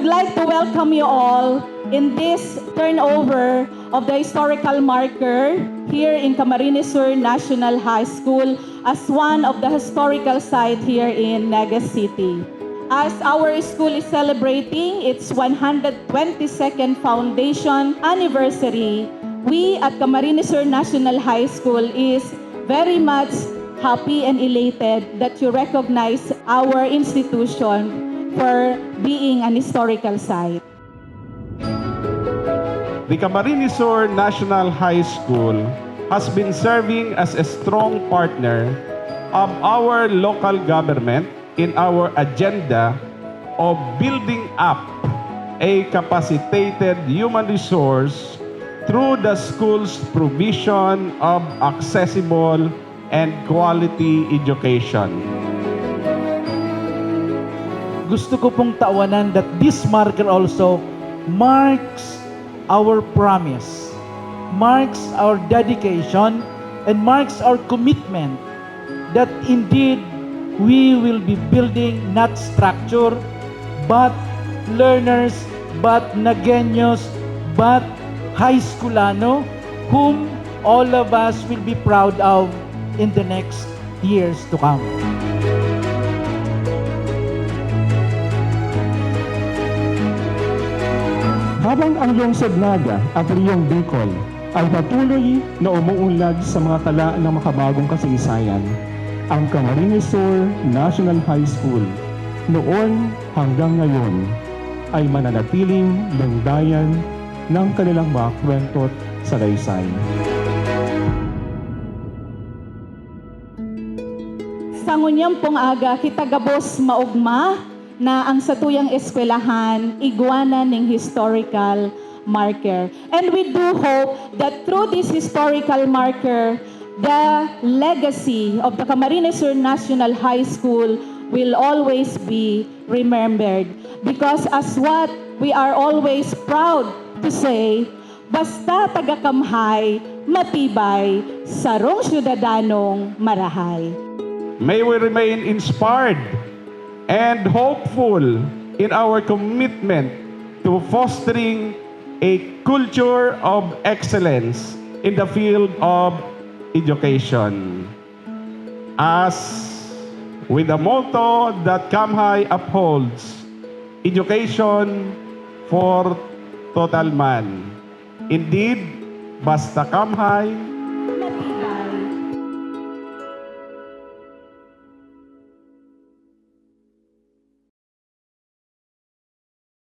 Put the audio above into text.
would like to welcome you all in this turnover of the historical marker here in Camarines Sur National High School as one of the historical sites here in Naga City. As our school is celebrating its 122nd foundation anniversary, we at Camarines Sur National High School is very much happy and elated that you recognize our institution for being an historical site. The Camarines Sur National High School has been serving as a strong partner of our local government in our agenda of building up a capacitated human resource through the school's provision of accessible and quality education. Gusto ko pong tawanan that this marker also marks our promise, marks our dedication, and marks our commitment that indeed we will be building not structure, but learners, but Nagueños, but high schoolano, whom all of us will be proud of in the next years to come. Habang ang lungsod Naga at Riyong Bicol ay patuloy na umuunlad sa mga tala ng makabagong kasaysayan, ang Camarines Sur National High School noon hanggang ngayon ay mananatiling lungdayan ng kanilang mga kwento't salaysay. Sa ngunyang pong aga, kitagabos maugma na ang satuyang eskwelahan iguana ng historical marker. And we do hope that through this historical marker, the legacy of the Camarines Sur National High School will always be remembered. Because as what we are always proud to say, basta taga-kamhay, matibay, sarong syudadanong marahay. May we remain inspired and hopeful in our commitment to fostering a culture of excellence in the field of education. As with the motto that Kamhay upholds, education for total man. Indeed, basta Kamhay, Matibay,